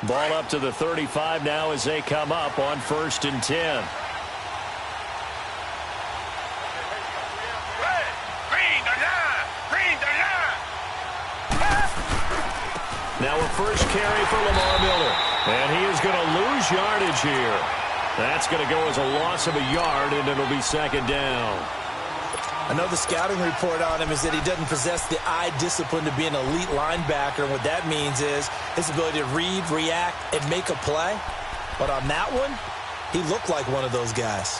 Ball up to the 35 now as they come up on 1st and 10. Now a first carry for Lamar Miller. And he is going to lose yardage here. That's going to go as a loss of a yard, and it'll be 2nd down. I know the scouting report on him is that he doesn't possess the eye discipline to be an elite linebacker. And what that means is his ability to read, react, and make a play. But on that one, he looked like one of those guys.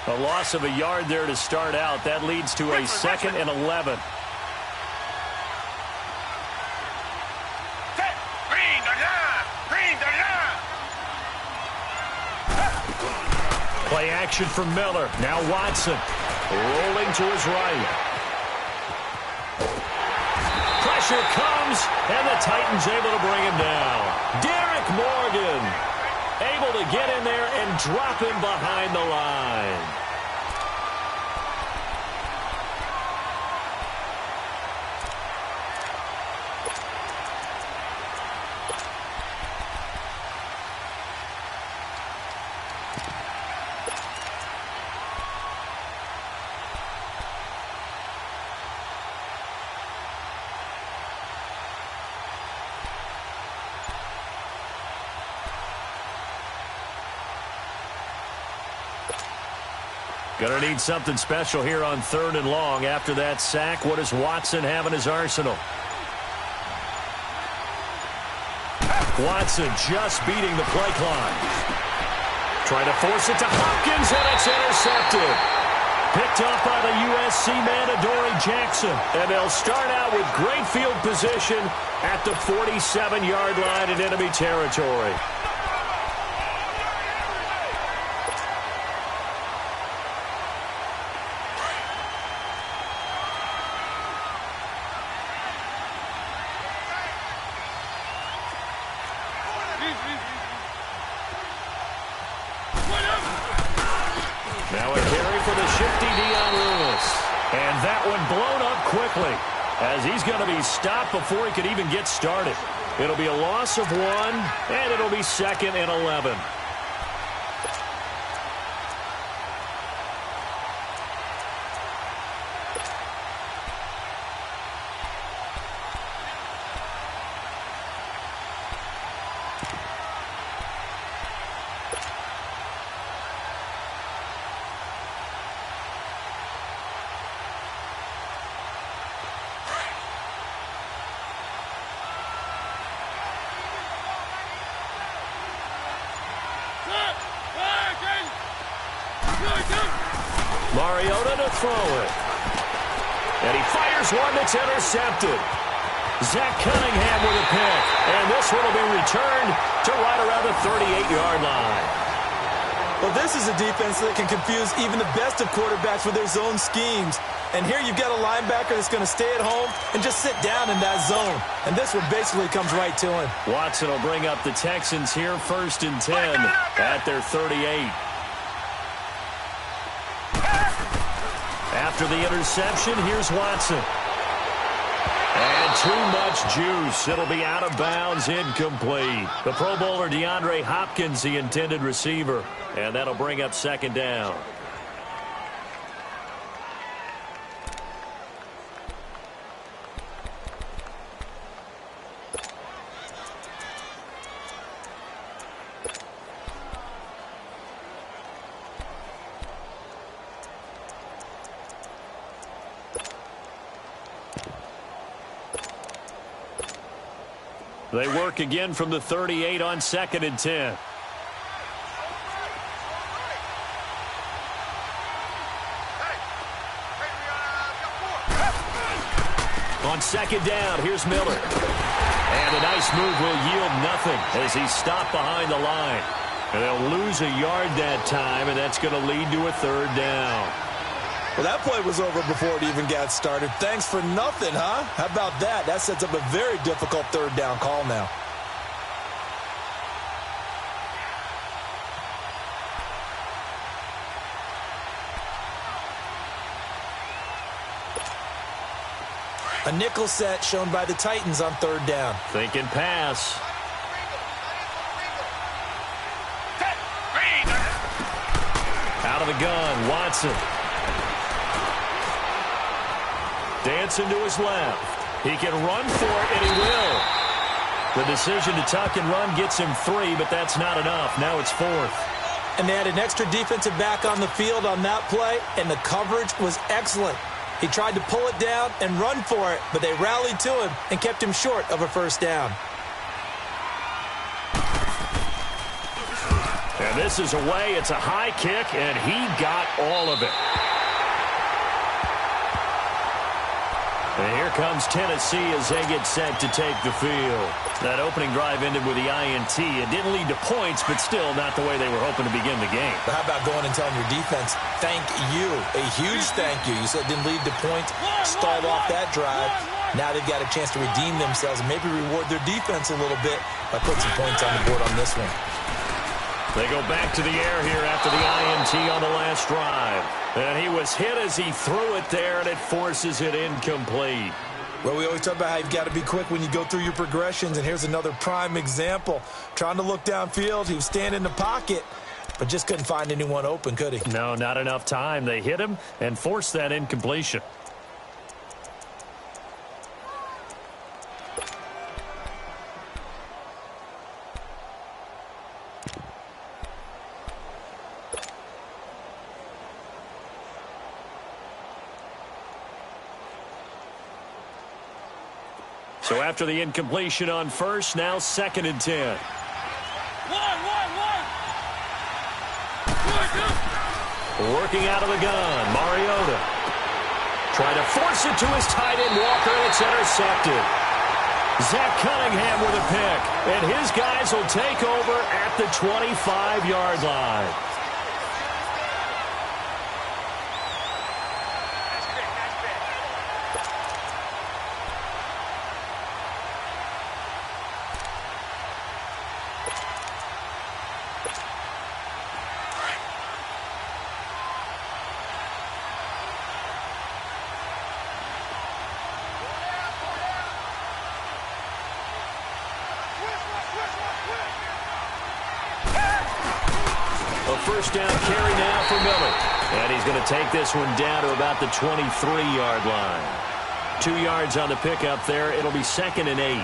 A loss of a yard there to start out. That leads to a 2nd and 11. Play action from Miller. Now Watson rolling to his right. Pressure comes, and the Titans able to bring him down. Derek Morgan able to get in there and drop him behind the line. Going to need something special here on 3rd and long. After that sack, what does Watson have in his arsenal? Watson just beating the play clock. Trying to force it to Hopkins, and it's intercepted. Picked up by the USC man, Adoree Jackson. And they'll start out with great field position at the 47-yard line in enemy territory. Now a carry for the shifty Dion Lewis. And that one blown up quickly as he's going to be stopped before he could even get started. It'll be a loss of 1, and it'll be 2nd and 11. Mariota to throw it. And he fires one that's intercepted. Zach Cunningham with a pick. And this one will be returned to right around the 38-yard line. Well, this is a defense that can confuse even the best of quarterbacks with their zone schemes. And here you've got a linebacker that's going to stay at home and just sit down in that zone. And this one basically comes right to him. Watson will bring up the Texans here 1st and 10 at their 38. After the interception, here's Watson. And too much juice. It'll be out of bounds, incomplete. The Pro Bowler DeAndre Hopkins, the intended receiver. And that'll bring up 2nd down. They work again from the 38 on 2nd and 10. On 2nd down, here's Miller. And a nice move will yield nothing as he's stopped behind the line. And they'll lose a yard that time, and that's going to lead to a 3rd down. Well, that play was over before it even got started. Thanks for nothing, huh? How about that? That sets up a very difficult 3rd down call now. A nickel set shown by the Titans on third down. Thinking pass. Out of the gun, Watson. Dancing to his left. He can run for it, and he will. The decision to tuck and run gets him 3, but that's not enough. Now it's 4th. And they had an extra defensive back on the field on that play, and the coverage was excellent. He tried to pull it down and run for it, but they rallied to him and kept him short of a first down. And this is away. It's a high kick, and he got all of it. And here comes Tennessee as they get set to take the field. That opening drive ended with the INT. It didn't lead to points, but still not the way they were hoping to begin the game. But how about going and telling your defense, thank you, a huge thank you. You said it didn't lead to points, stalled off that drive. Now they've got a chance to redeem themselves and maybe reward their defense a little bit by putting some points on the board on this one. They go back to the air here after the INT on the last drive. And he was hit as he threw it there, and it forces it incomplete. Well, we always talk about how you've got to be quick when you go through your progressions, and here's another prime example. Trying to look downfield, he was standing in the pocket, but just couldn't find anyone open, could he? No, not enough time. They hit him and forced that incompletion. So after the incompletion on first, now 2nd and 10. Working out of the gun, Mariota. Trying to force it to his tight end, Walker, and it's intercepted. Zach Cunningham with a pick, and his guys will take over at the 25-yard line. First down carry now for Miller. And he's going to take this one down to about the 23-yard line. 2 yards on the pickup there. It'll be 2nd and 8.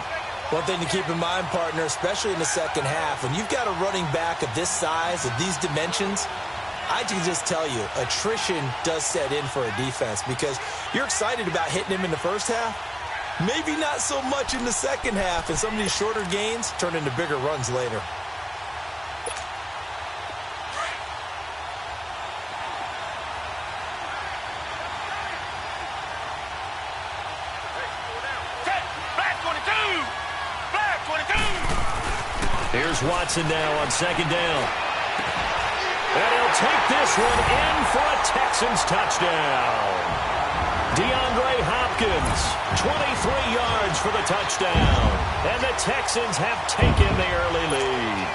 One thing to keep in mind, partner, especially in the second half, when you've got a running back of this size, of these dimensions, I can just tell you, attrition does set in for a defense because you're excited about hitting him in the first half. Maybe not so much in the second half, and some of these shorter gains turn into bigger runs later. Here's Watson now on 2nd down. And he'll take this one in for a Texans touchdown. DeAndre Hopkins, 23 yards for the touchdown. And the Texans have taken the early lead.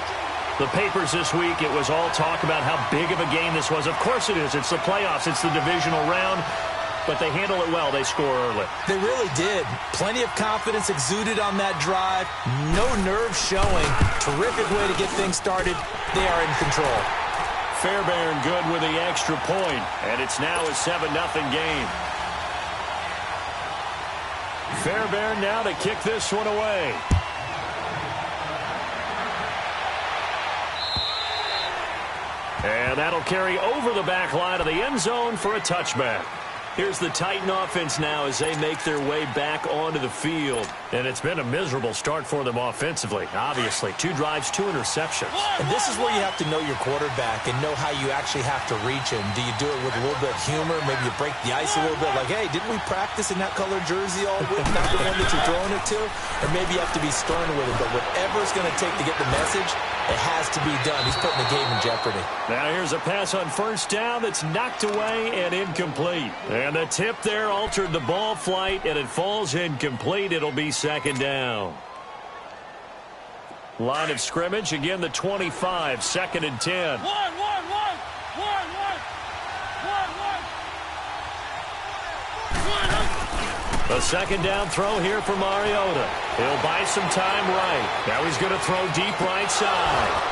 The papers this week, it was all talk about how big of a game this was. Of course it is. It's the playoffs. It's the divisional round. But they handle it well. They score early. They really did. Plenty of confidence exuded on that drive. No nerves showing. Terrific way to get things started. They are in control. Fairbairn good with the extra point. And it's now a 7-0 game. Fairbairn now to kick this one away. And that'll carry over the back line of the end zone for a touchback. Here's the Titan offense now as they make their way back onto the field. And it's been a miserable start for them offensively, obviously. 2 drives, 2 interceptions. And this is where you have to know your quarterback and know how you actually have to reach him. Do you do it with a little bit of humor? Maybe you break the ice a little bit like, hey, didn't we practice in that colored jersey all week? Not the one that you're throwing it to? Or maybe you have to be stern with him. But whatever it's going to take to get the message, it has to be done. He's putting the game in jeopardy. Now here's a pass on first down that's knocked away and incomplete. And the tip there altered the ball flight, and it falls incomplete. It'll be 2nd down. Line of scrimmage, again the 25, 2nd and 10. A second down throw here for Mariota. He'll buy some time right. Now he's going to throw deep right side.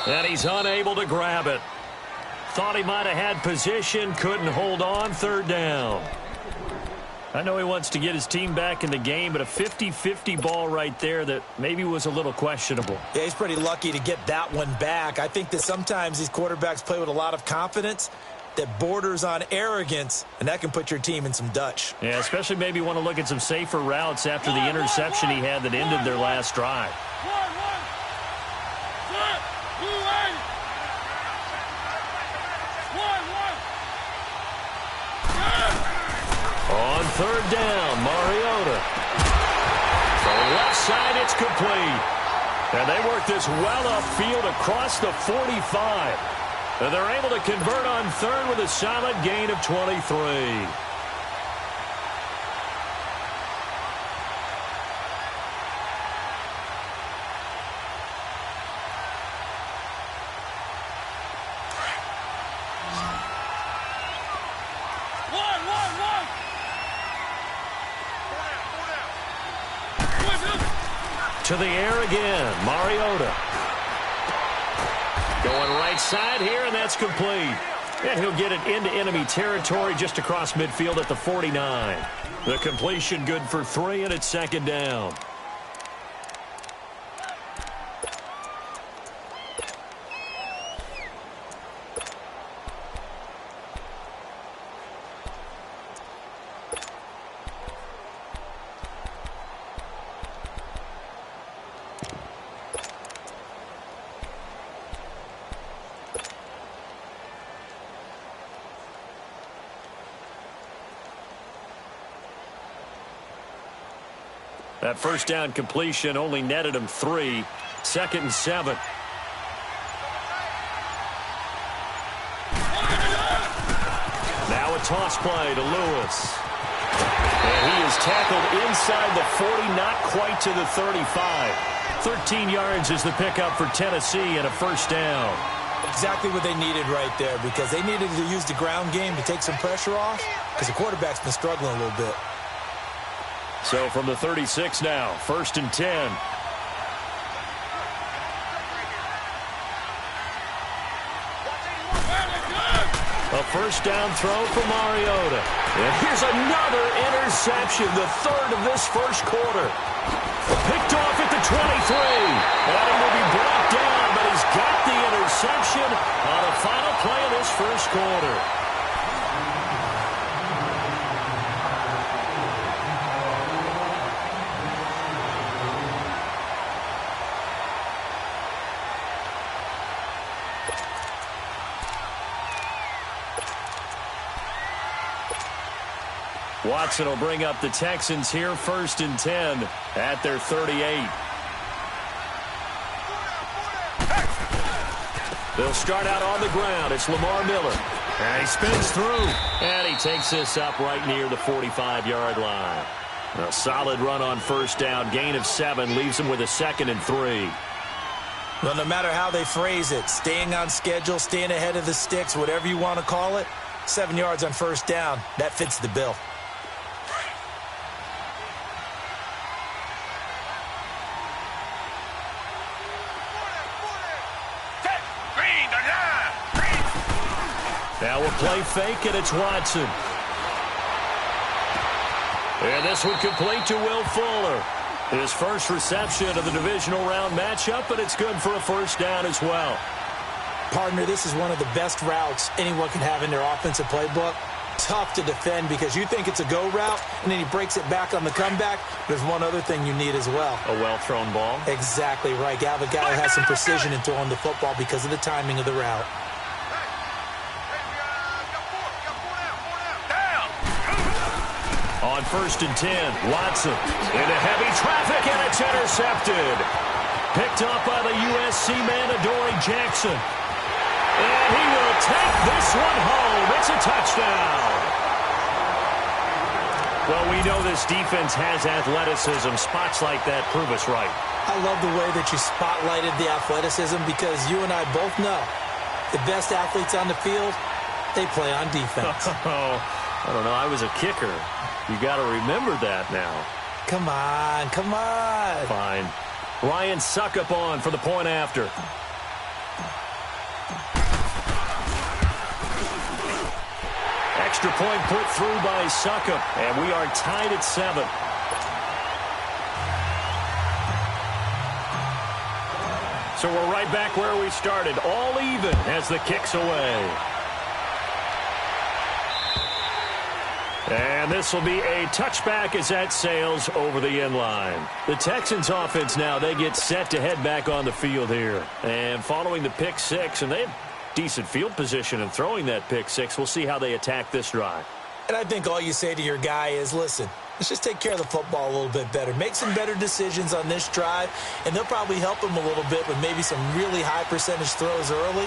And he's unable to grab it. Thought he might have had position, couldn't hold on, third down. I know he wants to get his team back in the game, but a 50-50 ball right there that maybe was a little questionable. Yeah, he's pretty lucky to get that one back. I think that sometimes these quarterbacks play with a lot of confidence that borders on arrogance, and that can put your team in some Dutch. Yeah, especially maybe want to look at some safer routes after the interception he had that ended their last drive. On third down, Mariota. From the left side, it's complete. And they work this well upfield across the 45. And they're able to convert on third with a solid gain of 23. To the air again, Mariota. Going right side here, and that's complete. And he'll get it into enemy territory just across midfield at the 49. The completion good for 3, and it's second down. That first down completion only netted him 3. Second and 7. Now a toss play to Lewis. And he is tackled inside the 40, not quite to the 35. 13 yards is the pickup for Tennessee and a first down. Exactly what they needed right there, because they needed to use the ground game to take some pressure off, because the quarterback's been struggling a little bit. So from the 36 now, first and 10. A first down throw for Mariota. And here's another interception, the third of this first quarter. Picked off at the 23. And he will be brought down, but he's got the interception on the final play of this first quarter. Watson will bring up the Texans here, first and 10 at their 38. They'll start out on the ground. It's Lamar Miller. And he spins through. And he takes this up right near the 45-yard line. A solid run on first down. Gain of 7 leaves him with a second and 3. Well, no matter how they phrase it, staying on schedule, staying ahead of the sticks, whatever you want to call it, 7 yards on first down, that fits the bill. Now a play fake, and it's Watson. And this one complete to Will Fuller. His first reception of the divisional round matchup, but it's good for a first down as well. Partner, this is one of the best routes anyone can have in their offensive playbook. Tough to defend because you think it's a go route, and then he breaks it back on the comeback. There's one other thing you need as well. A well-thrown ball? Exactly right. You have a guy who has some precision in throwing the football because of the timing of the route. On first and 10, Watson into heavy traffic, and it's intercepted. Picked up by the USC man, Adoree Jackson. And he will take this one home. It's a touchdown. Well, we know this defense has athleticism. Spots like that prove us right. I love the way that you spotlighted the athleticism because you and I both know the best athletes on the field, they play on defense. I don't know. I was a kicker. You got to remember that now. Come on, come on. Fine. Ryan Suckup on for the point after. Extra point put through by Suckup, and we are tied at 7. So we're right back where we started, all even as the kick's away. And this will be a touchback as that sails over the end line. The Texans offense now, they get set to head back on the field here. And following the pick six, and they have decent field position in throwing that pick six, we'll see how they attack this drive. And I think all you say to your guy is, listen, let's just take care of the football a little bit better. Make some better decisions on this drive, and they'll probably help him a little bit with maybe some really high percentage throws early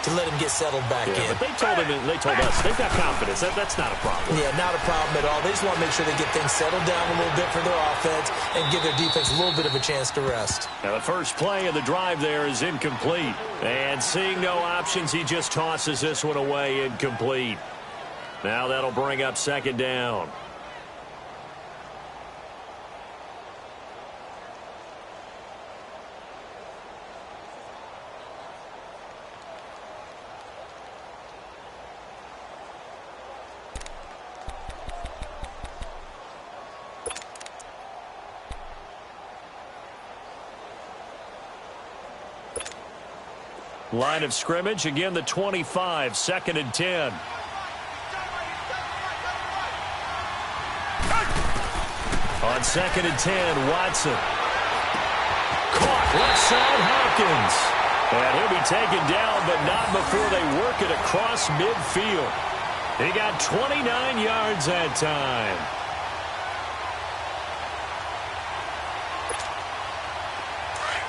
to let him get settled back in. But they told us they've got confidence. That's not a problem. Yeah, not a problem at all. They just want to make sure they get things settled down a little bit for their offense and give their defense a little bit of a chance to rest. Now the first play of the drive there is incomplete. And seeing no options, he just tosses this one away incomplete. Now that'll bring up second down. Line of scrimmage, again the 25, 2nd and 10. On 2nd and 10, Watson. Caught, left side, Hopkins. And he'll be taken down, but not before they work it across midfield. He got 29 yards that time.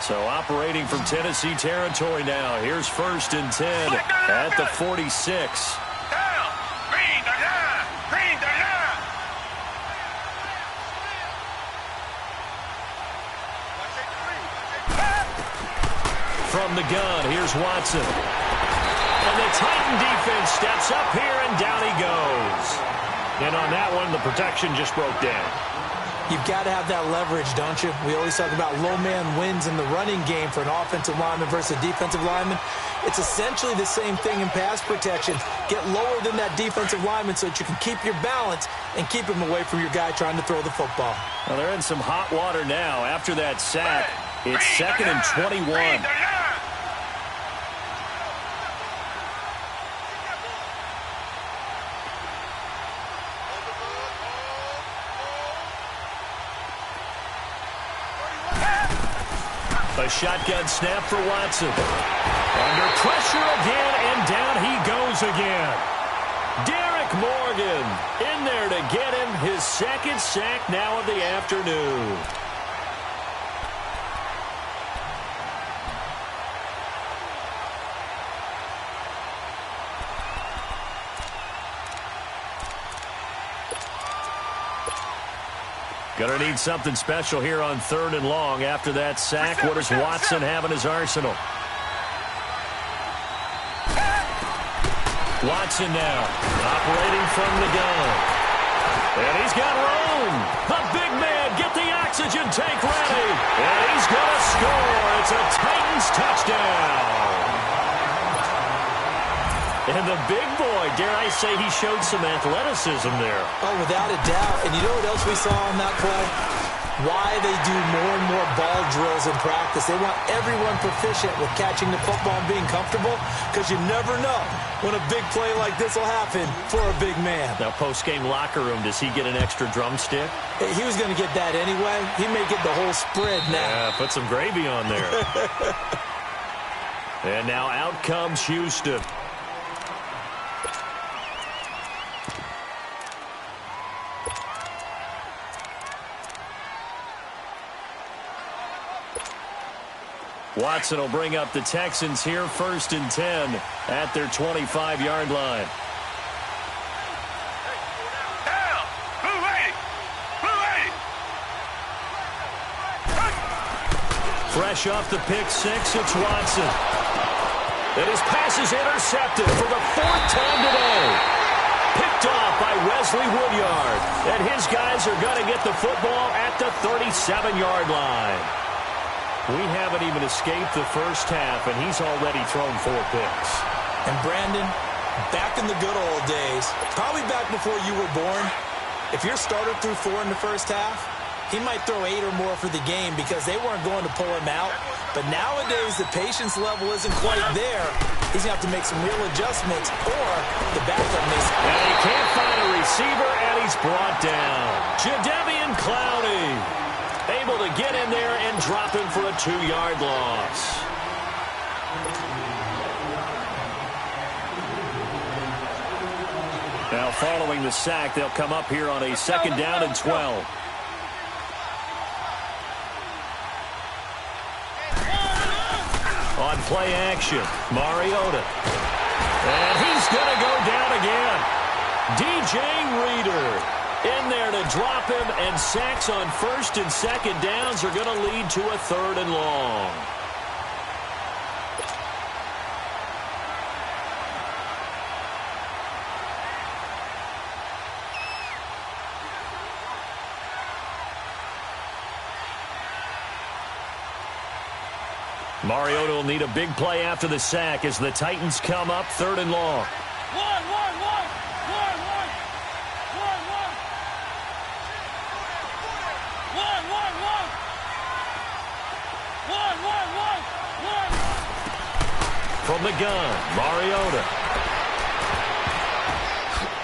So operating from Tennessee territory now. Here's 1st and 10 at the 46. From the gun, here's Watson. And the Titan defense steps up here, and down he goes. And on that one, the protection just broke down. You've got to have that leverage, don't you? We always talk about low man wins in the running game for an offensive lineman versus a defensive lineman. It's essentially the same thing in pass protection. Get lower than that defensive lineman so that you can keep your balance and keep him away from your guy trying to throw the football. Well, they're in some hot water now. After that sack, it's 2nd and 21. A shotgun snap for Watson. Under pressure again, and down he goes again. Derek Morgan in there to get him his 2nd sack now of the afternoon. Gonna need something special here on 3rd and long. After that sack, what does Watson have in his arsenal? Watson now, operating from the gun. And he's got room. The big man, get the oxygen tank ready. And he's gonna score. It's a Titans touchdown. And the big boy, dare I say, he showed some athleticism there. Oh, without a doubt. And you know what else we saw on that play? Why they do more and more ball drills in practice. They want everyone proficient with catching the football and being comfortable, because you never know when a big play like this will happen for a big man. Now, post-game locker room, does he get an extra drumstick? He was going to get that anyway. He may get the whole spread now. Yeah, put some gravy on there. And now out comes Houston. Watson will bring up the Texans here, 1st and 10 at their 25-yard line. Fresh off the pick six, it's Watson. And his pass is intercepted for the 4th time today. Picked off by Wesley Woodyard. And his guys are going to get the football at the 37-yard line. We haven't even escaped the first half, and he's already thrown 4 picks. And Brandon, back in the good old days, probably back before you were born, if your starter threw 4 in the first half, he might throw 8 or more for the game because they weren't going to pull him out. But nowadays, the patience level isn't quite there. He's going to have to make some real adjustments, or the backup makes... And he can't find a receiver, and he's brought down. Jadeveon Clowney able to get in there and drop him for a 2-yard loss. Now, following the sack, they'll come up here on a 2nd down and 12. On play action, Mariota. And he's going to go down again. DJ Reader in there to drop him, and sacks on 1st and 2nd downs are going to lead to a 3rd and long. Mariota will need a big play after the sack as the Titans come up 3rd and long. From the gun, Mariota.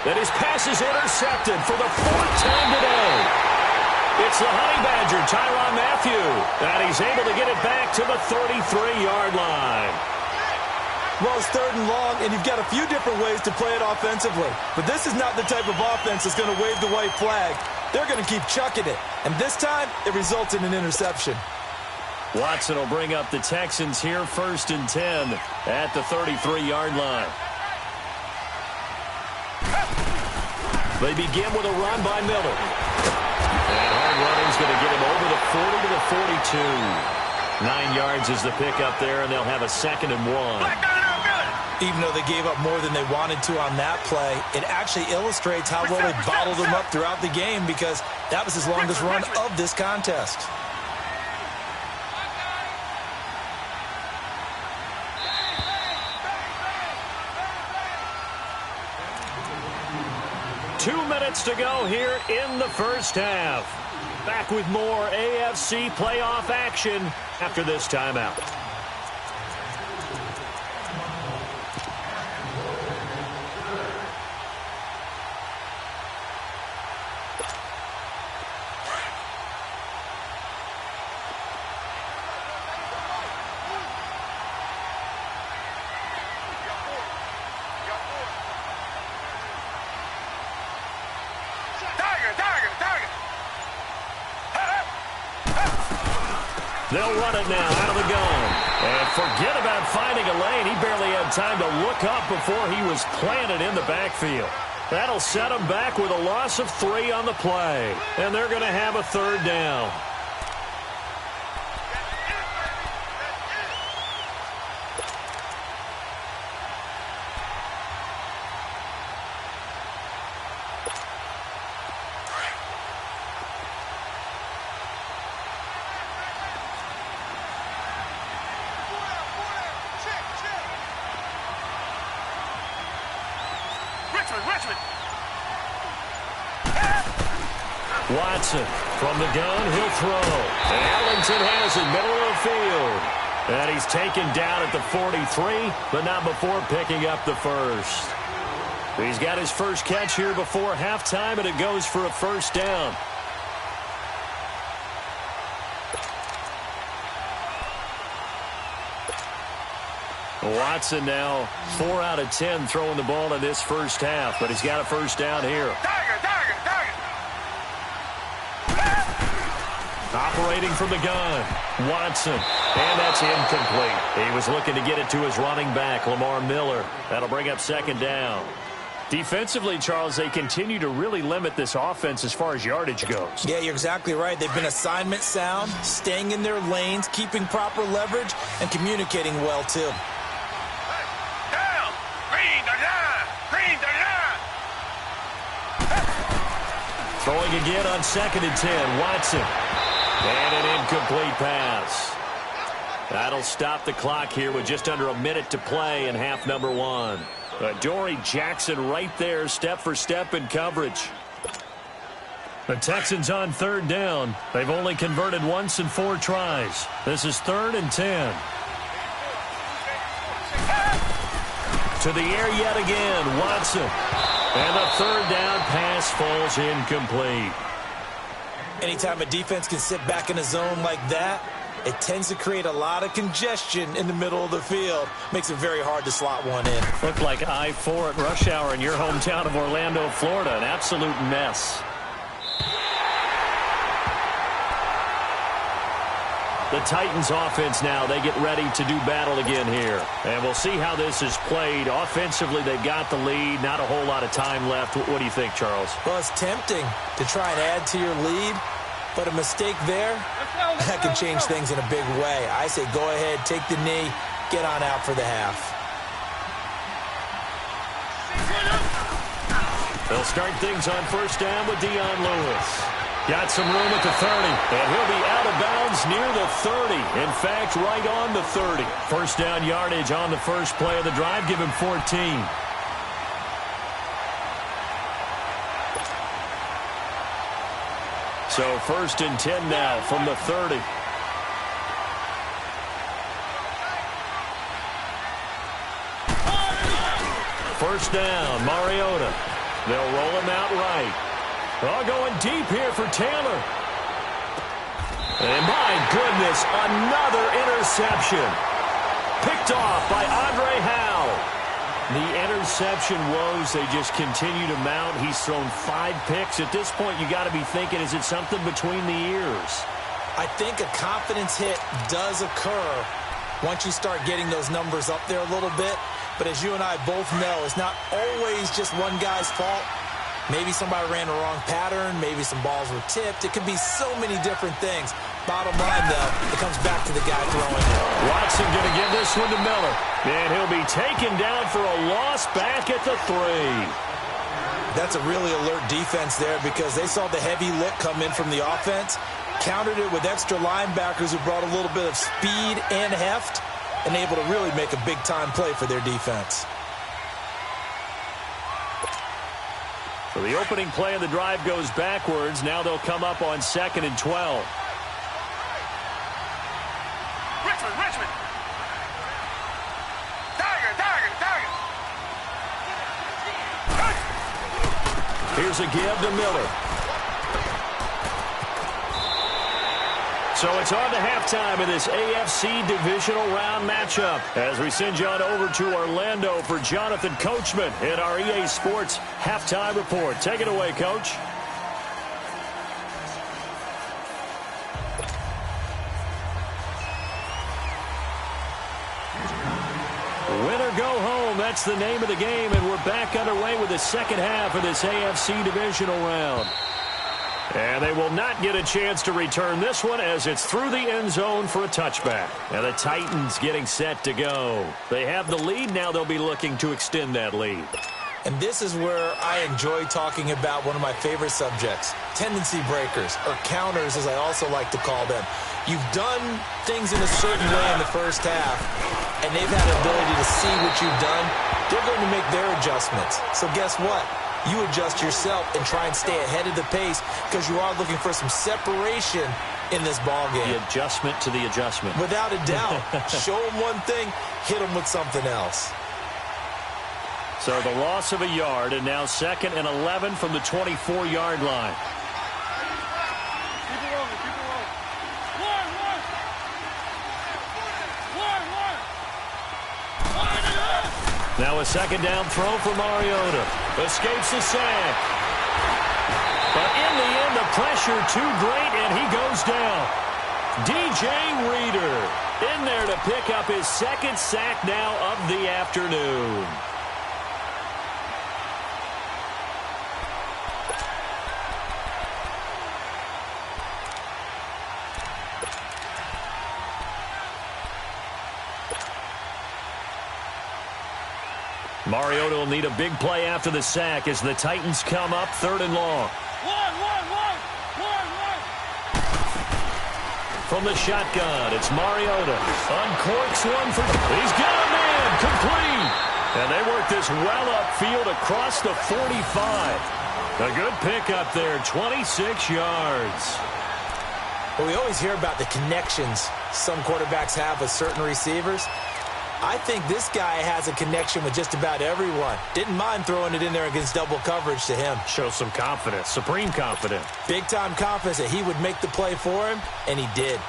And his pass is intercepted for the 4th time today. It's the Honey Badger, Tyrann Mathieu, and he's able to get it back to the 33-yard line. Well, it's 3rd and long, and you've got a few different ways to play it offensively. But this is not the type of offense that's going to wave the white flag. They're going to keep chucking it. And this time, it results in an interception. Watson will bring up the Texans here 1st and 10 at the 33-yard line. They begin with a run by Miller. And hard running's going to get him over the 40 to the 42. 9 yards is the pickup there, and they'll have a 2nd and 1. Even though they gave up more than they wanted to on that play, it actually illustrates how well they bottled them up throughout the game because that was his longest run of this contest. Two minutes to go here in the first half. Back with more AFC playoff action after this timeout. They'll run it now out of the gun. And forget about finding a lane. He barely had time to look up before he was planted in the backfield. That'll set him back with a loss of 3 on the play. And they're going to have a 3rd down. Watson from the gun, he'll throw. And Ellington has it, middle of the field. And he's taken down at the 43, but not before picking up the 1st. He's got his first catch here before halftime, and it goes for a 1st down. Watson now 4 out of 10 throwing the ball in this first half, but he's got a 1st down here. Operating from the gun, Watson, and that's incomplete. He was looking to get it to his running back, Lamar Miller. That'll bring up 2nd down. Defensively, Charles, they continue to really limit this offense as far as yardage goes. Yeah, you're exactly right. They've been assignment sound, staying in their lanes, keeping proper leverage, and communicating well, too. Down! Green the line! Green the line! Throwing again on 2nd and 10. Watson. And an incomplete pass. That'll stop the clock here with just under a minute to play in half number 1. Adoree Jackson right there, step for step in coverage. The Texans on 3rd down. They've only converted once in 4 tries. This is 3rd and 10. To the air yet again, Watson. And the 3rd down pass falls incomplete. Anytime a defense can sit back in a zone like that, it tends to create a lot of congestion in the middle of the field. Makes it very hard to slot one in. Looked like I-4 at rush hour in your hometown of Orlando, Florida. An absolute mess. The Titans offense now, they get ready to do battle again here. And we'll see how this is played. Offensively, they've got the lead. Not a whole lot of time left. What do you think, Charles? Well, it's tempting to try and add to your lead, but a mistake there, that can change things in a big way. I say go ahead, take the knee, get on out for the half. They'll start things on 1st down with Dion Lewis. Got some room at the 30, and he'll be out of bounds near the 30. In fact, right on the 30. 1st down yardage on the first play of the drive. Give him 14. So 1st and 10 now from the 30. First down, Mariota. They'll roll him out right. Oh, going deep here for Taylor. And my goodness, another interception. Picked off by Andre Howe. The interception woes, they just continue to mount. He's thrown 5 picks. At this point, you got to be thinking, is it something between the ears? I think a confidence hit does occur once you start getting those numbers up there a little bit. But as you and I both know, it's not always just one guy's fault. Maybe somebody ran the wrong pattern. Maybe some balls were tipped. It could be so many different things. Bottom line, though, it comes back to the guy throwing it. Watson going to give this one to Miller. And he'll be taken down for a loss back at the 3. That's a really alert defense there because they saw the heavy look come in from the offense, countered it with extra linebackers who brought a little bit of speed and heft, and able to really make a big-time play for their defense. So the opening play of the drive goes backwards. Now they'll come up on 2nd and 12. Richmond. Tiger. Here's a give to Miller. So it's on to halftime in this AFC divisional round matchup as we send you on over to Orlando for Jonathan Coachman in our EA Sports halftime report. Take it away, Coach. Win or go home, that's the name of the game, and we're back underway with the second half of this AFC divisional round. And they will not get a chance to return this one as it's through the end zone for a touchback. And the Titans getting set to go. They have the lead. Now they'll be looking to extend that lead. And this is where I enjoy talking about one of my favorite subjects, tendency breakers, or counters as I also like to call them. You've done things in a certain way in the first half, and they've had the ability to see what you've done. They're going to make their adjustments. So guess what? You adjust yourself and try and stay ahead of the pace because you are looking for some separation in this ball game. The adjustment to the adjustment. Without a doubt. Show them one thing, hit them with something else. So the loss of a yard, and now 2nd and 11 from the 24-yard line. Now a 2nd down throw for Mariota. Escapes the sack. But in the end, the pressure too great, and he goes down. DJ Reader in there to pick up his 2nd sack now of the afternoon. Mariota will need a big play after the sack as the Titans come up 3rd and long. From the shotgun, it's Mariota. Uncorks one for... He's got a man. Complete. And they work this well upfield across the 45. A good pickup there, 26 yards. Well, we always hear about the connections some quarterbacks have with certain receivers. I think this guy has a connection with just about everyone. Didn't mind throwing it in there against double coverage to him. Shows some confidence, supreme confidence. Big-time confidence that he would make the play for him, and he did.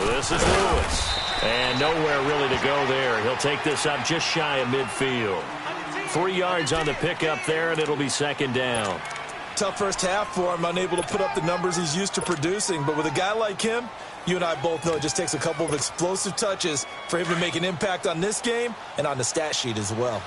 This is Lewis. And nowhere really to go there. He'll take this up just shy of midfield. 3 yards on the pickup there, and it'll be second down. Tough first half for him, unable to put up the numbers he's used to producing. But with a guy like him, you and I both know it just takes a couple of explosive touches for him to make an impact on this game and on the stat sheet as well.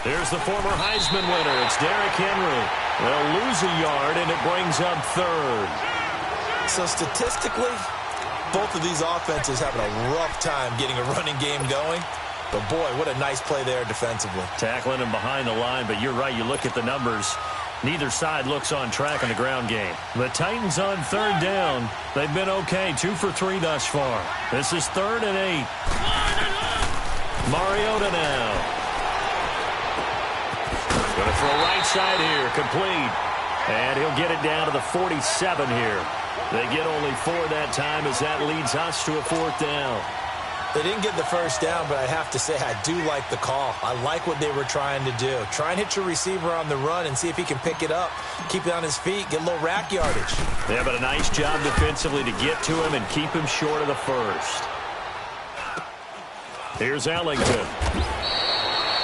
Here's the former Heisman winner. It's Derrick Henry. They'll lose a yard, and it brings up third. So statistically, both of these offenses having a rough time getting a running game going. But, boy, what a nice play there defensively. Tackling him behind the line, but you're right. You look at the numbers. Neither side looks on track in the ground game. The Titans on third down. They've been okay, 2 for 3 thus far. This is 3rd and 8. Mariota now. Going to throw right side here, complete. And he'll get it down to the 47 here. They get only 4 that time as that leads us to a 4th down. They didn't get the first down, but I have to say I do like the call. I like what they were trying to do. Try and hit your receiver on the run and see if he can pick it up. Keep it on his feet, get a little rack yardage. Yeah, but a nice job defensively to get to him and keep him short of the first. Here's Ellington.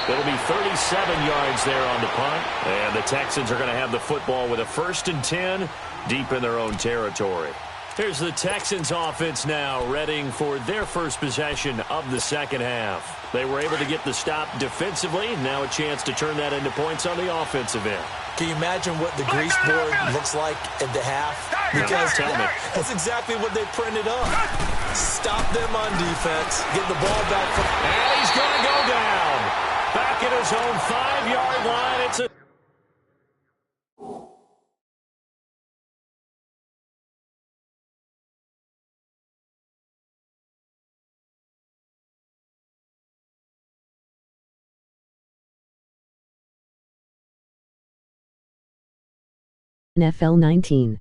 It'll be 37 yards there on the punt. And the Texans are going to have the football with a 1st and 10 deep in their own territory. Here's the Texans offense now, readying for their first possession of the second half. They were able to get the stop defensively. Now a chance to turn that into points on the offensive end. Can you imagine what the grease board looks like at the half? Because that's exactly what they printed up. Stop them on defense, get the ball back. And he's going to go down. Back at his own 5-yard line. It's a... NFL 19.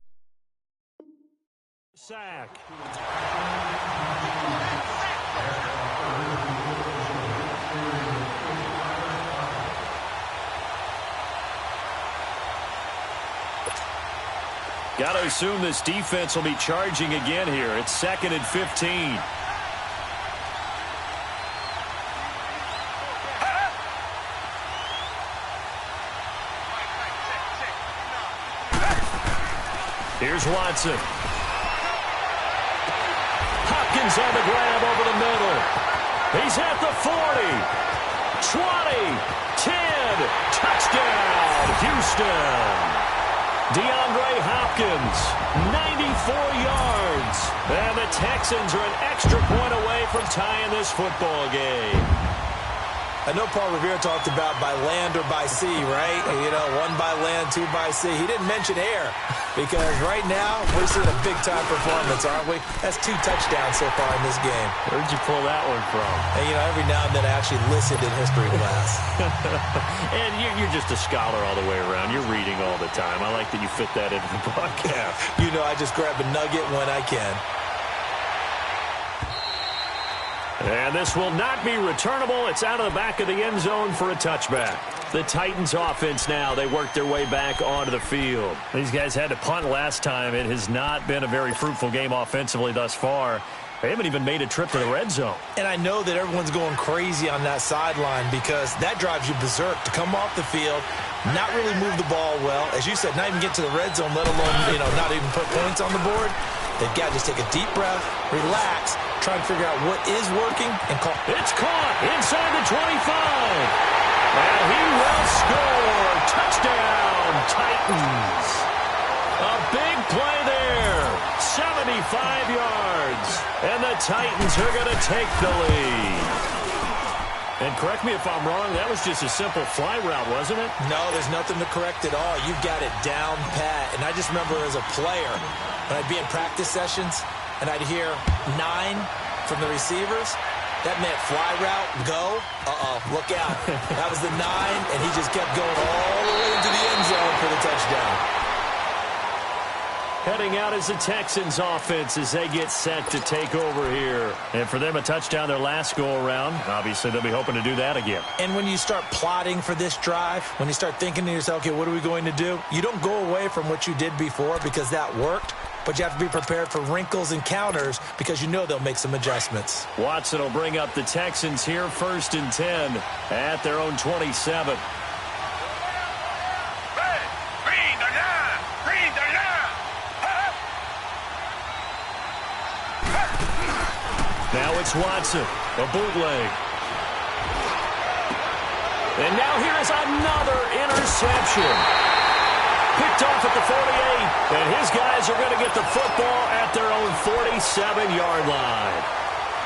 Sack. Got to assume this defense will be charging again here. It's 2nd and 15. Here's Watson. Hopkins on the grab over the middle. He's at the 40. 20. 10. Touchdown, Houston. DeAndre Hopkins, 94 yards. And the Texans are an extra point away from tying this football game. I know Paul Revere talked about by land or by sea, right? You know, 1 by land, 2 by sea. He didn't mention air because right now we're seeing a big-time performance, aren't we? That's 2 touchdowns so far in this game. Where'd you pull that one from? And, you know, every now and then I actually listened in history class. And you're just a scholar all the way around. You're reading all the time. I like that you fit that into the broadcast. You know, I just grab a nugget when I can. And this will not be returnable. It's out of the back of the end zone for a touchback. The Titans offense now, they work their way back onto the field. These guys had to punt last time. It has not been a very fruitful game offensively thus far. They haven't even made a trip to the red zone. And I know that everyone's going crazy on that sideline because that drives you berserk to come off the field, not really move the ball well. As you said, not even get to the red zone, let alone, you know, not even put points on the board. They've got to just take a deep breath, relax, try and figure out what is working, and call. It's caught inside the 25. And he will score. Touchdown, Titans. A big play there. 75 yards. And the Titans are going to take the lead. And correct me if I'm wrong, that was just a simple fly route, wasn't it? No, there's nothing to correct at all. You've got it down pat. And I just remember as a player, when I'd be in practice sessions, and I'd hear 9 from the receivers, that meant fly route, go. Look out. That was the 9, and he just kept going all the way into the end zone for the touchdown. Heading out is the Texans offense as they get set to take over here. And for them, a touchdown their last go-around. Obviously, they'll be hoping to do that again. And when you start plotting for this drive, when you start thinking to yourself, okay, what are we going to do? You don't go away from what you did before because that worked, but you have to be prepared for wrinkles and counters because you know they'll make some adjustments. Watson will bring up the Texans here, 1st and 10 at their own 27. Now it's Watson, a bootleg. And now here is another interception. Picked off at the 48, and his guys are going to get the football at their own 47-yard line.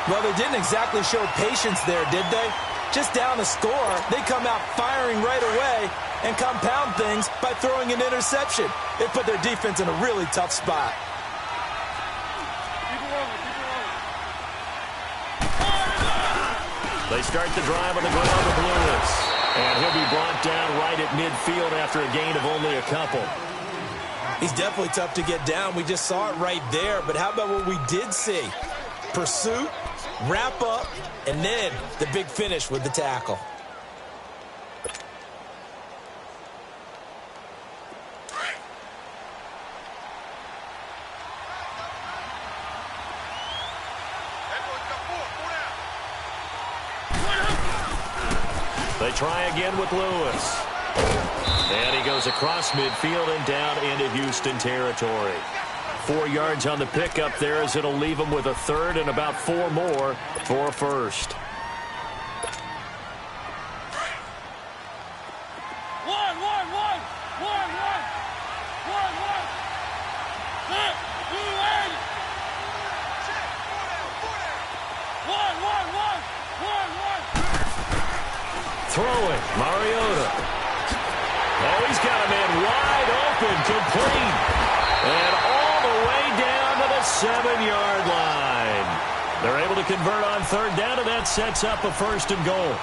Well, they didn't exactly show patience there, did they? Just down a score, they come out firing right away and compound things by throwing an interception. It put their defense in a really tough spot. They start the drive on the ground with Lewis. And he'll be brought down right at midfield after a gain of only a couple. He's definitely tough to get down. We just saw it right there. But how about what we did see? Pursuit, wrap up, and then the big finish with the tackle. They try again with Lewis. And he goes across midfield and down into Houston territory. 4 yards on the pickup there as it'll leave him with a third and about 4 more for a first. Throwing, Mariota. Oh, he's got a man wide open, complete. And all the way down to the 7-yard line. They're able to convert on third down, and that sets up a 1st and goal.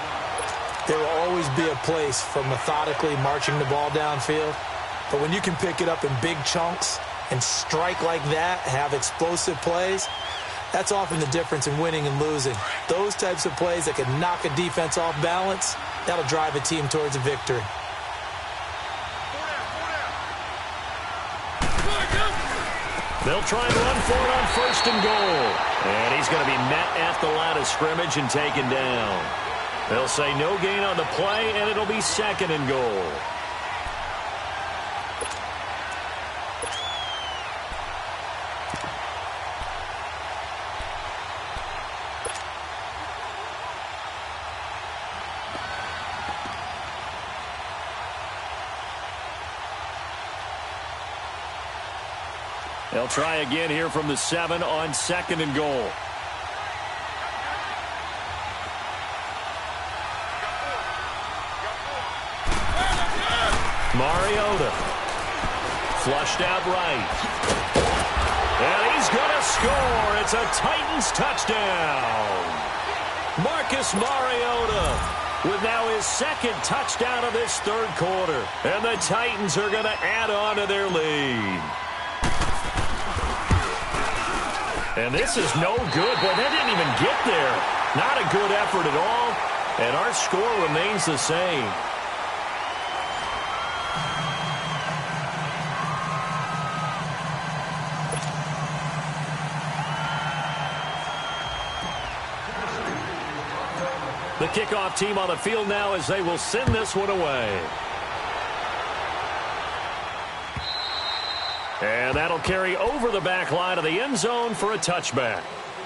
There will always be a place for methodically marching the ball downfield. But when you can pick it up in big chunks and strike like that, have explosive plays, that's often the difference in winning and losing. Those types of plays that can knock a defense off balance, that'll drive a team towards a victory. They'll try and run for it on 1st and goal. And he's going to be met at the line of scrimmage and taken down. They'll say no gain on the play, and it'll be 2nd and goal. They'll try again here from the 7 on 2nd and goal. Mariota. Flushed out right. And he's going to score. It's a Titans touchdown. Marcus Mariota with now his 2nd touchdown of this 3rd quarter. And the Titans are going to add on to their lead. And this is no good. Boy, that didn't even get there. Not a good effort at all. And our score remains the same. The kickoff team on the field now as they will send this one away. And that'll carry over the back line of the end zone for a touchback.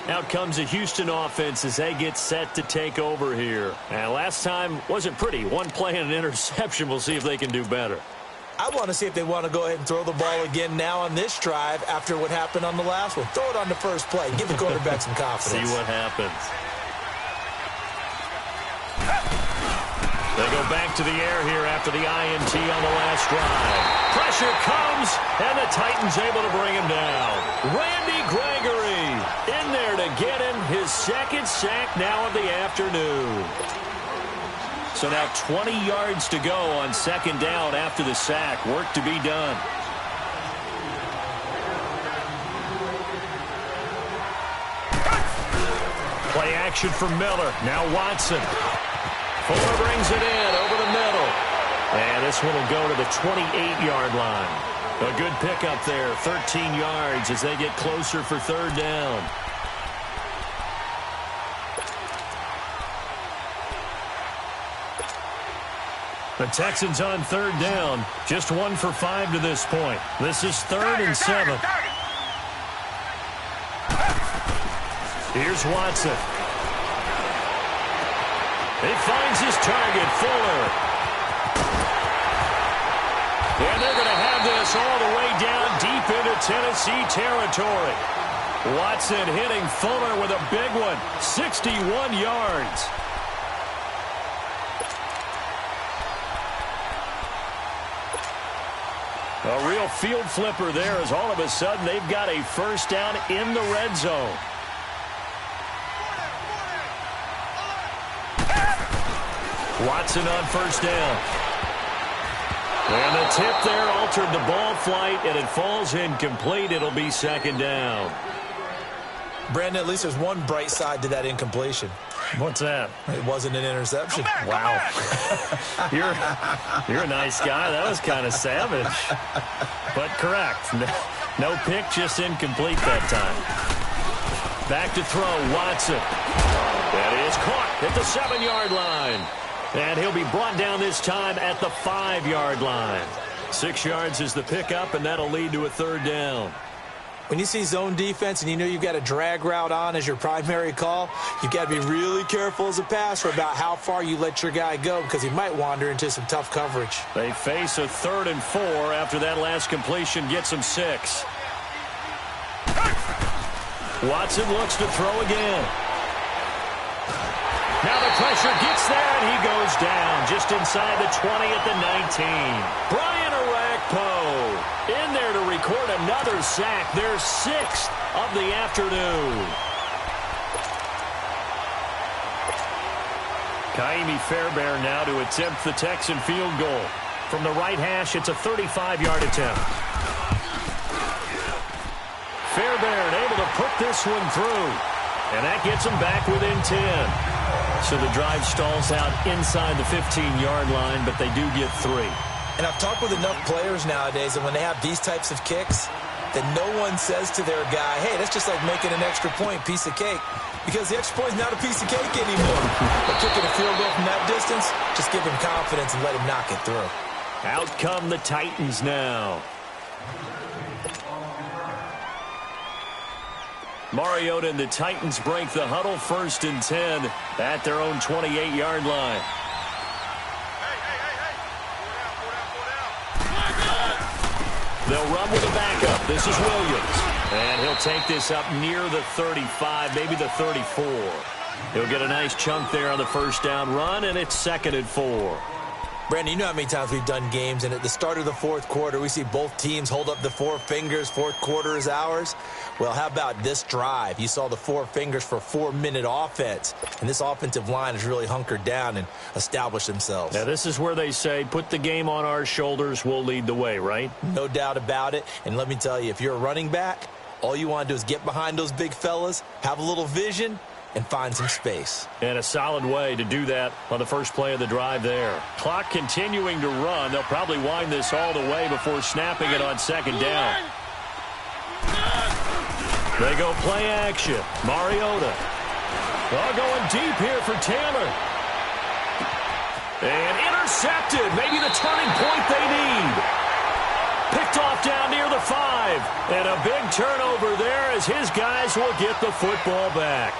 Out comes the Houston offense as they get set to take over here. And last time wasn't pretty. One play and an interception. We'll see if they can do better. I want to see if they want to go ahead and throw the ball again now on this drive after what happened on the last one. Throw it on the first play. Give the quarterback some confidence. See what happens. They go back to the air here after the INT on the last drive. Pressure comes, and the Titans able to bring him down. Randy Gregory in there to get him his second sack now of the afternoon. So now 20 yards to go on second down after the sack. Work to be done. Play action for Miller. Now Watson. Fuller brings it in over the middle. And this one will go to the 28-yard line. A good pickup there, 13 yards as they get closer for third down. The Texans on third down, just 1 for 5 to this point. This is 3rd and 7. Here's Watson. He finds his target, Fuller. And they're going to have this all the way down deep into Tennessee territory. Watson hitting Fuller with a big one, 61 yards. A real field flipper there as all of a sudden they've got a first down in the red zone. Watson on first down. And the tip there altered the ball flight, and it falls incomplete. It'll be second down. Brandon, at least there's one bright side to that incompletion. What's that? It wasn't an interception. Wow. You're a nice guy. That was kind of savage. But correct. No pick, just incomplete that time. Back to throw, Watson. That is caught at the 7-yard line. And he'll be brought down this time at the 5-yard line. 6 yards is the pickup, and that'll lead to a third down. When you see zone defense and you know you've got a drag route on as your primary call, you've got to be really careful as a passer about how far you let your guy go because he might wander into some tough coverage. They face a 3rd and 4 after that last completion gets him 6. Watson looks to throw again. Now the pressure gets there, and he goes down just inside the 20 at the 19. Brian Orakpo in there to record another sack, their 6th of the afternoon. Kaimi Fairbairn now to attempt the Texan field goal. From the right hash, it's a 35-yard attempt. Fairbairn able to put this one through, and that gets him back within 10. So the drive stalls out inside the 15-yard line, but they do get 3. And I've talked with enough players nowadays, and when they have these types of kicks, that no one says to their guy, hey, that's just like making an extra point, piece of cake. Because the extra point is not a piece of cake anymore. But kicking a field goal from that distance, just give him confidence and let him knock it through. Out come the Titans now. Mariota and the Titans break the huddle, 1st and 10 at their own 28-yard line. They'll run with a backup. This is Williams. And he'll take this up near the 35, maybe the 34. He'll get a nice chunk there on the first down run, and it's 2nd and 4. Brandon, you know how many times we've done games, and at the start of the 4th quarter, we see both teams hold up the 4 fingers, 4th quarter is ours. Well, how about this drive? You saw the 4 fingers for 4-minute offense, and this offensive line has really hunkered down and established themselves. Now, this is where they say, put the game on our shoulders, we'll lead the way, right? No doubt about it, and let me tell you, if you're a running back, all you want to do is get behind those big fellas, have a little vision, and find some space. And a solid way to do that on the first play of the drive there. Clock continuing to run. They'll probably wind this all the way before snapping it on 2nd down. They go play action. Mariota. All going deep here for Taylor. And intercepted. Maybe the turning point they need. Picked picked off down near the 5. And a big turnover there as his guys will get the football back.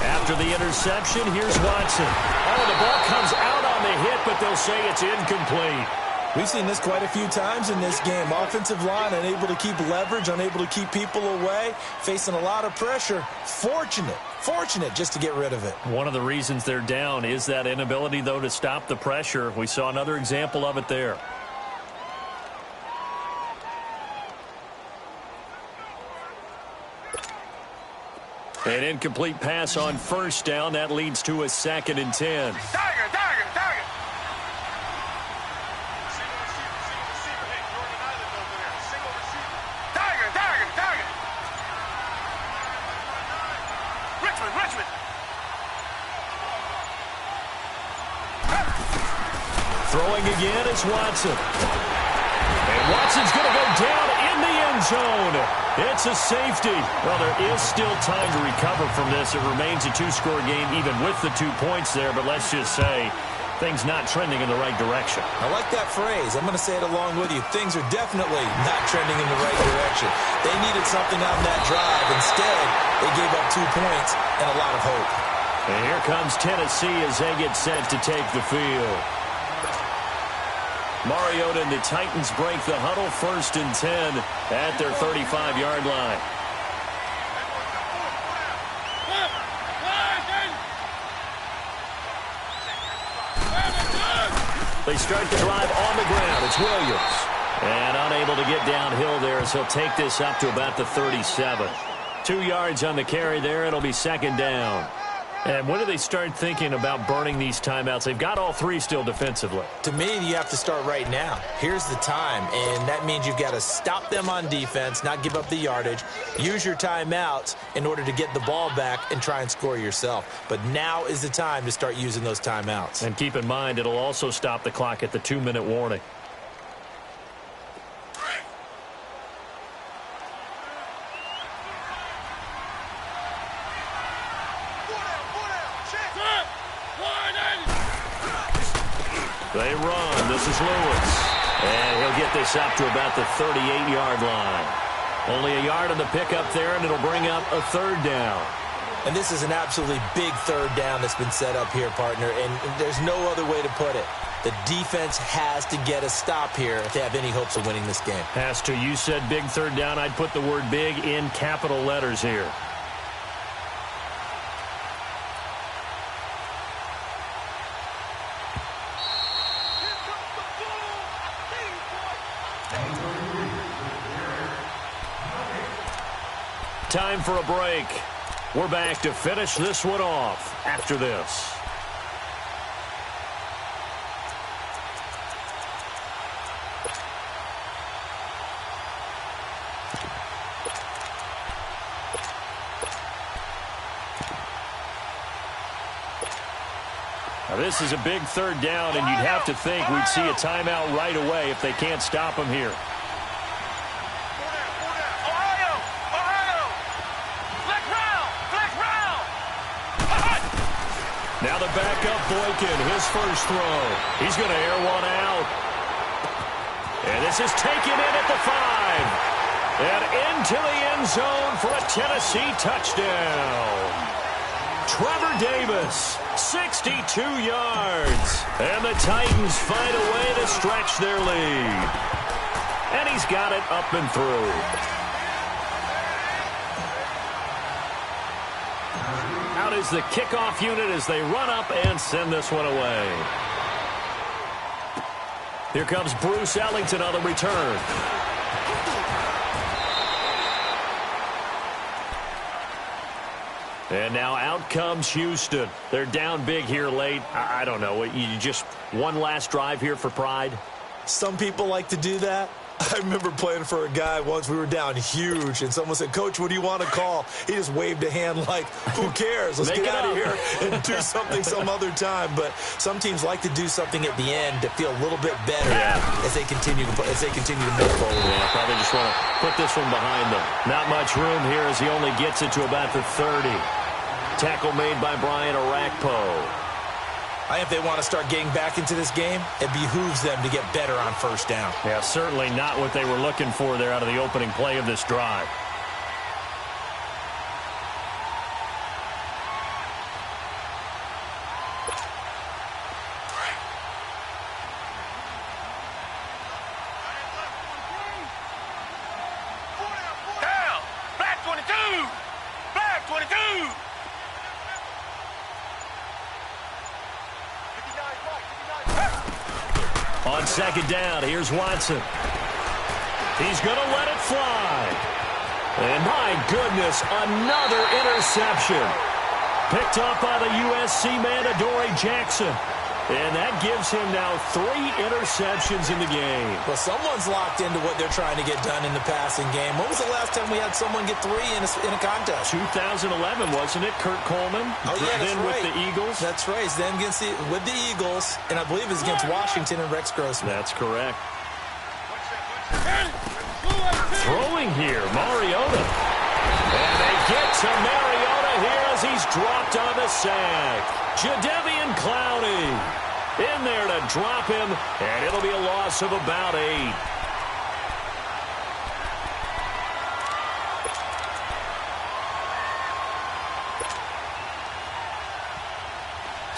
After the interception, here's Watson. Oh, the ball comes out on the hit, but they'll say it's incomplete. We've seen this quite a few times in this game. Offensive line unable to keep leverage, unable to keep people away, facing a lot of pressure. Fortunate just to get rid of it. One of the reasons they're down is that inability, though, to stop the pressure. We saw another example of it there. An incomplete pass on first down. That leads to a 2nd and 10. Tiger. Richmond. Throwing again is Watson. And Watson's going to go down in the end zone. It's a safety. Well, there is still time to recover from this. It remains a 2-score game even with the 2 points there. But let's just say things not trending in the right direction. I like that phrase. I'm going to say it along with you. Things are definitely not trending in the right direction. They needed something on that drive. Instead, they gave up 2 points and a lot of hope. And here comes Tennessee as they get set to take the field. Mariota and the Titans break the huddle, 1st and 10 at their 35-yard line. They start the drive on the ground. It's Williams. And unable to get downhill there as he'll take this up to about the 37. 2 yards on the carry there. It'll be 2nd down. And when do they start thinking about burning these timeouts? They've got all 3 still defensively. To me, you have to start right now. Here's the time, and that means you've got to stop them on defense, not give up the yardage, use your timeouts in order to get the ball back and try and score yourself. But now is the time to start using those timeouts. And keep in mind, it'll also stop the clock at the 2-minute warning. They run. This is Lewis. And he'll get this up to about the 38-yard line. Only a yard on the pickup there, and it'll bring up a 3rd down. And this is an absolutely big 3rd down that's been set up here, partner, and there's no other way to put it. The defense has to get a stop here to have any hopes of winning this game. Has to. You said big 3rd down. I'd put the word big in capital letters here. Time for a break. We're back to finish this one off after this. Now this is a big 3rd down, and you'd have to think we'd see a timeout right away if they can't stop them here. Now the backup Boykin, his first throw. He's going to air one out. And this is taken in at the 5. And into the end zone for a Tennessee touchdown. Trevor Davis, 62 yards. And the Titans find a way to stretch their lead. And he's got it up and through. Out is the kickoff unit as they run up and send this one away. Here comes Bruce Ellington on the return. And now out comes Houston. They're down big here late. I don't know. You just one last drive here for pride? Some people like to do that. I remember playing for a guy once. We were down huge, and someone said, "Coach, what do you want to call?" He just waved a hand like, "Who cares? Let's get out of here and do something some other time." But some teams like to do something at the end to feel a little bit better as they continue to move forward. Yeah, probably just want to put this one behind them. Not much room here as he only gets it to about the 30. Tackle made by Brian Orakpo. I think if they want to start getting back into this game, it behooves them to get better on first down. Yeah, certainly not what they were looking for there out of the opening play of this drive. Down. Black 22. Black 22. On second down, here's Watson. He's going to let it fly. And my goodness, another interception. Picked up by the USC man, Adoree Jackson. And that gives him now 3 interceptions in the game. Well, someone's locked into what they're trying to get done in the passing game. When was the last time we had someone get 3 in a contest? 2011, wasn't it? Kurt Coleman. Oh, yeah, that's then right. with the Eagles. That's right. Then with the Eagles, and I believe it's against Washington and Rex Grossman. That's correct. Throwing here, Mariota. And they get to Mariota here as he's dropped on the sack. Jadeveon Clowney in there to drop him, and it'll be a loss of about 8.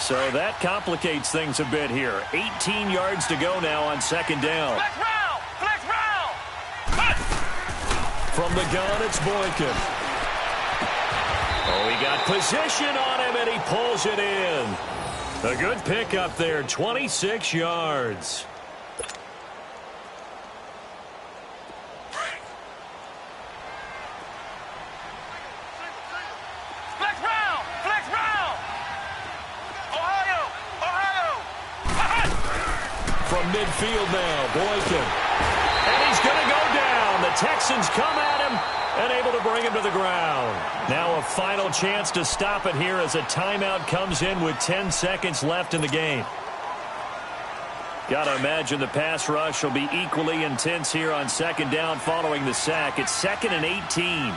So that complicates things a bit here. 18 yards to go now on second down. Flex round. Flex round. From the gun, it's Boykin. Oh, he got position on him, and he pulls it in. A good pickup there, 26 yards. Flex round. Flex round. Ohio. From midfield now, Boykin. And he's going to go down. The Texans come at him and able to bring him to the ground. Now a final chance to stop it here as a timeout comes in with 10 seconds left in the game. Got to imagine the pass rush will be equally intense here on second down following the sack. It's 2nd and 18.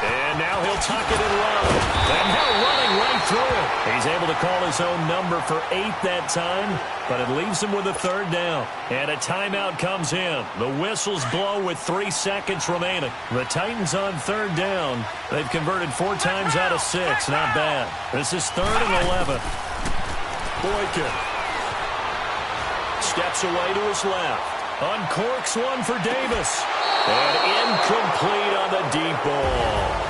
And now he'll tuck it and run. And now running right through it. He's able to call his own number for 8 that time, but it leaves him with a 3rd down. And a timeout comes in. The whistles blow with 3 seconds remaining. The Titans on 3rd down. They've converted 4 times out of 6. Not bad. This is 3rd and 11. Boykin steps away to his left. Uncorks one for Davis. And incomplete on the deep ball.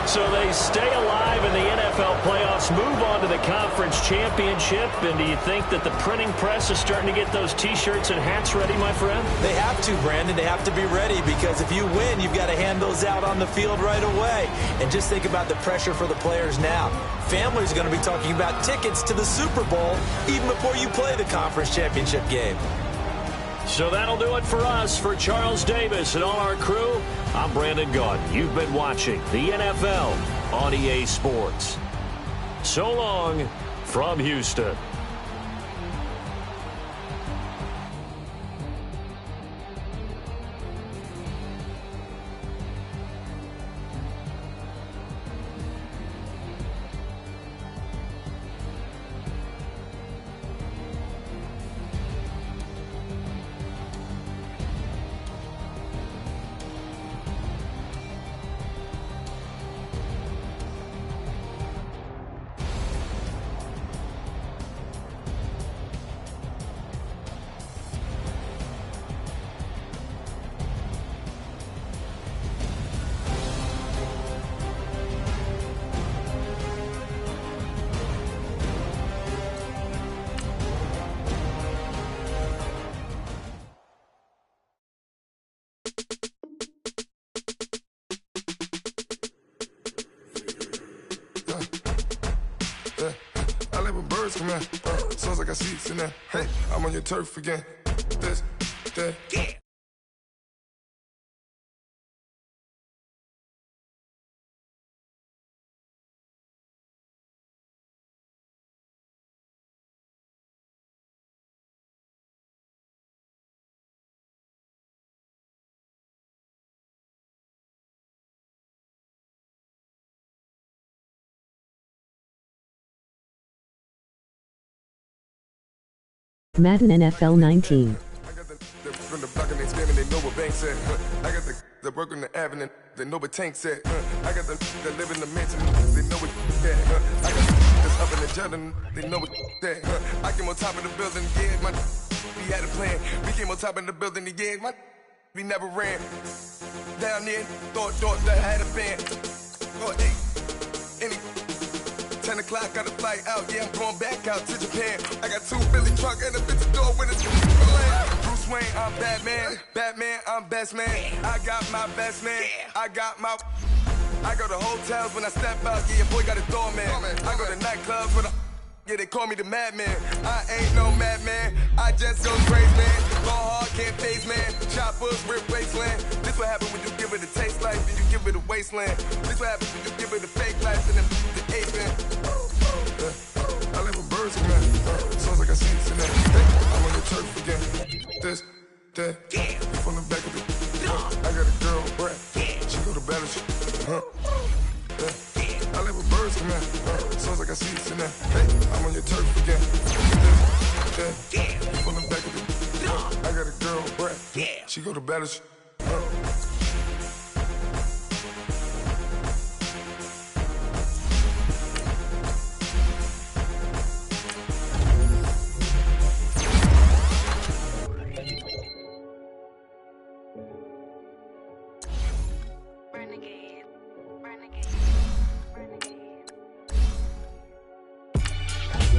So they stay alive in the NFL playoffs, move on to the conference championship. And do you think that the printing press is starting to get those T-shirts and hats ready, my friend? They have to, Brandon. They have to be ready because if you win, you've got to hand those out on the field right away. And just think about the pressure for the players now. Families are going to be talking about tickets to the Super Bowl even before you play the conference championship game. So that'll do it for us. For Charles Davis and all our crew, I'm Brandon Gaudin. You've been watching the NFL on EA Sports. So long from Houston. come in. Sounds like I see it in there. Hey, I'm on your turf again. This, that. Yeah. Madden NFL 19. I got the from the block and they scamming, they know what bank said. I got the work on the avenue, they know what Tank said. I got the that live in the mansion, they know what that. I got that's up in the jungle, they know what that. I came on top of the building, yeah, my we had a plan. We came on top of the building, yeah, my we never ran. Down there, thought that I had a fan. Oh, hey, any 10 o'clock, got a flight out, yeah, I'm going back out to Japan. I got 2 Billy truck and a bitch door with a Bruce Wayne, I'm Batman. Batman, I'm best man. I got my best man. I go to hotels when I step out, yeah, boy got a doorman. I go to nightclubs with a yeah, they call me the madman. I ain't no madman, I just go crazy, man. Ball hard, can't phase, man. Choppers, rip wasteland. This what happens when you give it a taste life, then you give it a wasteland. This what happens when you give it a fake life, and then the ape man. I live with birds, man. Sounds like I see it in there. Hey, I'm on the turf again. This, that. From the back of the I got a girl, Brad. She go to battle shit. I live with birds, man. Sounds like I see it in there. Hey, I'm on your turf again. From the back of the I got a girl, Brad. She go to battle shit.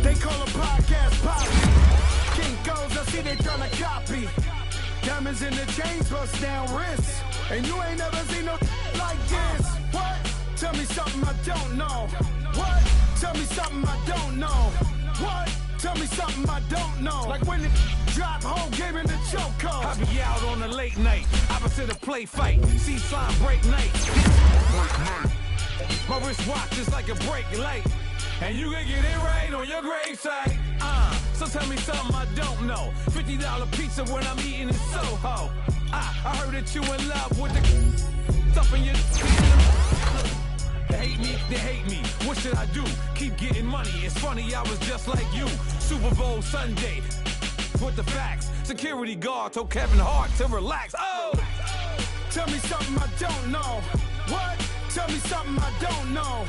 They call a podcast poppy. King goes, I see they tryna copy. Diamonds in the chains, bust down wrists. And you ain't never seen no like this. What? Tell me something I don't know. What? Tell me something I don't know. What? Tell me something I don't know. Like when it drop, whole game in the chokehold. I be out on a late night, opposite a play fight. See sign break night. My wristwatch is like a brake light. And you can get it right on your gravesite. So tell me something I don't know. $50 pizza when I'm eating in Soho. I heard that you in love with the stuff in your They hate me. What should I do? Keep getting money. It's funny, I was just like you. Super Bowl Sunday. With the facts. Security guard told Kevin Hart to relax. Oh! Tell me something I don't know. What? Tell me something I don't know.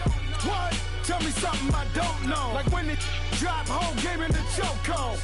What? Tell me something I don't know. Like when it drop, whole game in the chokehold.